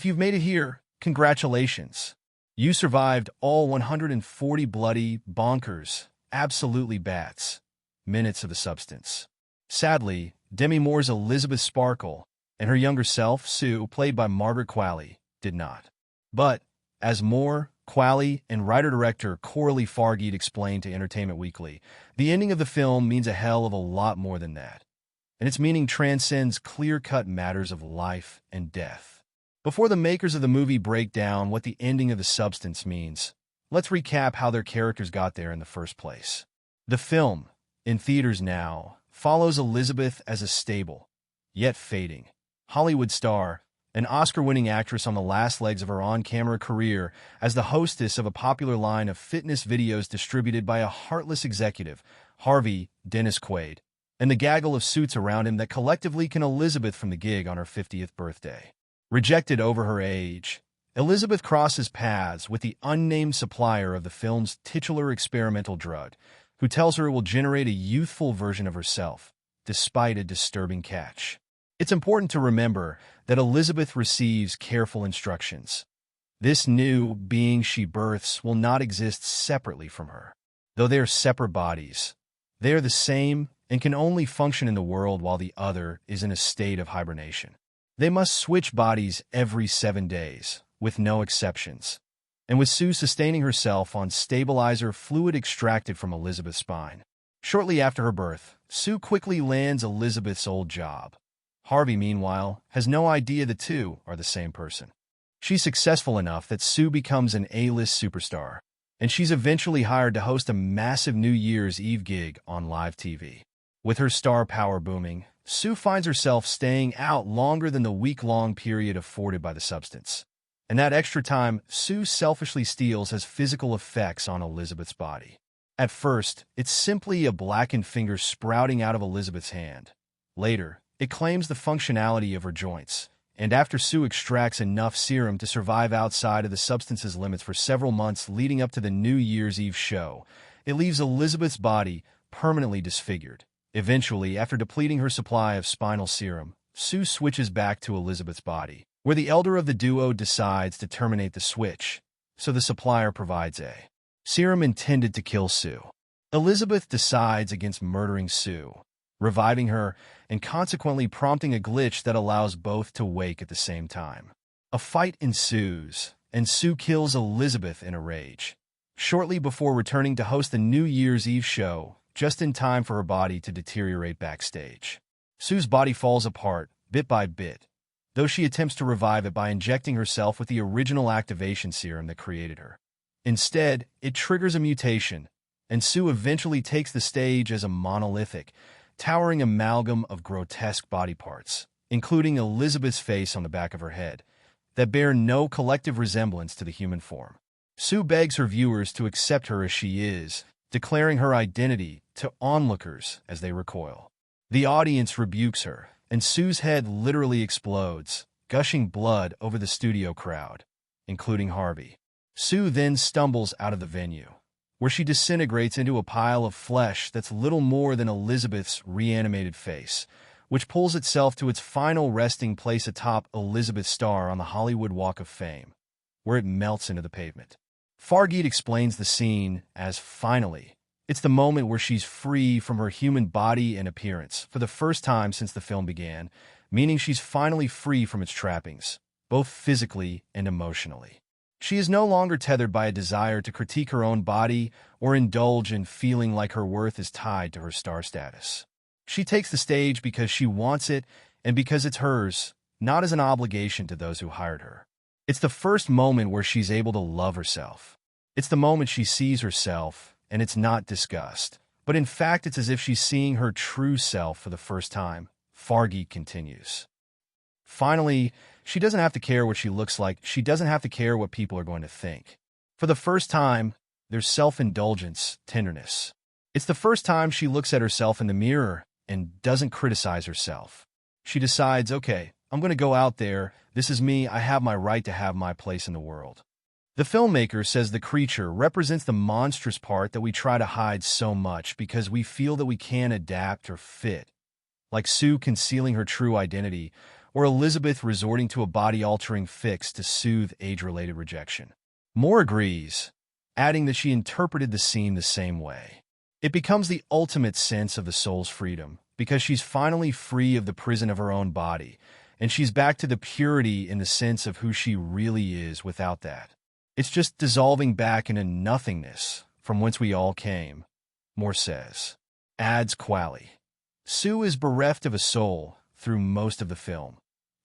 If you've made it here, congratulations. You survived all 140 bloody, bonkers, absolutely bats minutes of the substance. Sadly, Demi Moore's Elizabeth Sparkle and her younger self, Sue, played by Margaret Qualley, did not. But, as Moore, Qualley, and writer-director Coralie Fargeet explained to Entertainment Weekly, the ending of the film means a hell of a lot more than that, and its meaning transcends clear-cut matters of life and death. Before the makers of the movie break down what the ending of The Substance means, let's recap how their characters got there in the first place. The film, in theaters now, follows Elizabeth as a stable, yet fading, Hollywood star, an Oscar-winning actress on the last legs of her on-camera career as the hostess of a popular line of fitness videos distributed by a heartless executive, Harvey Dennis Quaid, and the gaggle of suits around him that collectively can Elizabeth from the gig on her 50th birthday. Rejected over her age, Elizabeth crosses paths with the unnamed supplier of the film's titular experimental drug, who tells her it will generate a youthful version of herself, despite a disturbing catch. It's important to remember that Elizabeth receives careful instructions. This new being she births will not exist separately from her. Though they are separate bodies, they are the same and can only function in the world while the other is in a state of hibernation. They must switch bodies every 7 days, with no exceptions, and with Sue sustaining herself on stabilizer fluid extracted from Elizabeth's spine. Shortly after her birth, Sue quickly lands Elizabeth's old job. Harvey, meanwhile, has no idea the two are the same person. She's successful enough that Sue becomes an A-list superstar, and she's eventually hired to host a massive New Year's Eve gig on live TV. With her star power booming, Sue finds herself staying out longer than the week-long period afforded by The Substance. And that extra time Sue selfishly steals has physical effects on Elizabeth's body. At first, it's simply a blackened finger sprouting out of Elizabeth's hand. Later, it claims the functionality of her joints, and after Sue extracts enough serum to survive outside of The Substance's limits for several months leading up to the New Year's Eve show, it leaves Elizabeth's body permanently disfigured. Eventually, after depleting her supply of spinal serum, Sue switches back to Elizabeth's body, where the elder of the duo decides to terminate the switch, so the supplier provides a serum intended to kill Sue. Elizabeth decides against murdering Sue, reviving her, and consequently prompting a glitch that allows both to wake at the same time. A fight ensues, and Sue kills Elizabeth in a rage, shortly before returning to host the New Year's Eve show, just in time for her body to deteriorate backstage. Sue's body falls apart, bit by bit, though she attempts to revive it by injecting herself with the original activation serum that created her. Instead, it triggers a mutation, and Sue eventually takes the stage as a monolithic, towering amalgam of grotesque body parts, including Elizabeth's face on the back of her head, that bear no collective resemblance to the human form. Sue begs her viewers to accept her as she is, declaring her identity to onlookers as they recoil. The audience rebukes her, and Sue's head literally explodes, gushing blood over the studio crowd, including Harvey. Sue then stumbles out of the venue, where she disintegrates into a pile of flesh that's little more than Elizabeth's reanimated face, which pulls itself to its final resting place atop Elizabeth's star on the Hollywood Walk of Fame, where it melts into the pavement. Fargeet explains the scene as finally. It's the moment where she's free from her human body and appearance for the first time since the film began, meaning she's finally free from its trappings, both physically and emotionally. She is no longer tethered by a desire to critique her own body or indulge in feeling like her worth is tied to her star status. She takes the stage because she wants it and because it's hers, not as an obligation to those who hired her. It's the first moment where she's able to love herself. It's the moment she sees herself, and it's not disgust, but in fact it's as if she's seeing her true self for the first time, Fargeet continues. Finally, she doesn't have to care what she looks like. She doesn't have to care what people are going to think. For the first time, there's self-indulgence, tenderness. It's the first time she looks at herself in the mirror and doesn't criticize herself. She decides, okay, I'm going to go out there. This is me. I have my right to have my place in the world. The filmmaker says the creature represents the monstrous part that we try to hide so much because we feel that we can't adapt or fit. Like Sue concealing her true identity, or Elizabeth resorting to a body-altering fix to soothe age-related rejection. Moore agrees, adding that she interpreted the scene the same way. It becomes the ultimate sense of the soul's freedom, because she's finally free of the prison of her own body, and she's back to the purity in the sense of who she really is without that. It's just dissolving back into nothingness, from whence we all came, Moore says. Adds Qualley. Sue is bereft of a soul through most of the film,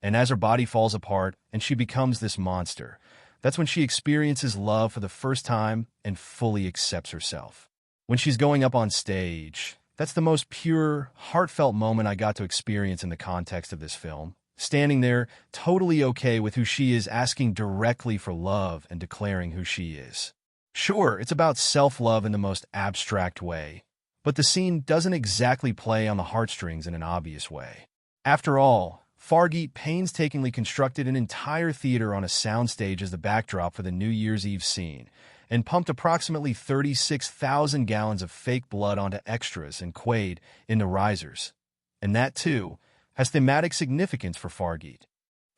and as her body falls apart and she becomes this monster, that's when she experiences love for the first time and fully accepts herself. When she's going up on stage, that's the most pure, heartfelt moment I got to experience in the context of this film. Standing there, totally okay with who she is, asking directly for love and declaring who she is. Sure, it's about self-love in the most abstract way, but the scene doesn't exactly play on the heartstrings in an obvious way. After all, Fargeet painstakingly constructed an entire theater on a soundstage as the backdrop for the New Year's Eve scene, and pumped approximately 36,000 gallons of fake blood onto extras and Quaid in the risers. And that, too, has thematic significance for Fargeet.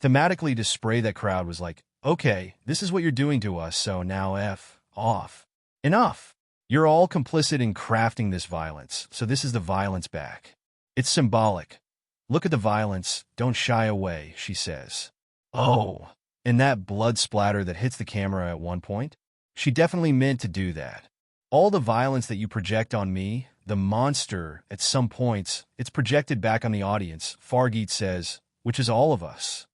Thematically, to spray that crowd was like, okay, this is what you're doing to us, so now F off. Enough. You're all complicit in crafting this violence, so this is the violence back. It's symbolic. Look at the violence, don't shy away, she says. Oh, and that blood splatter that hits the camera at one point? She definitely meant to do that. All the violence that you project on me, the monster, at some points, it's projected back on the audience, Fargeet says, which is all of us.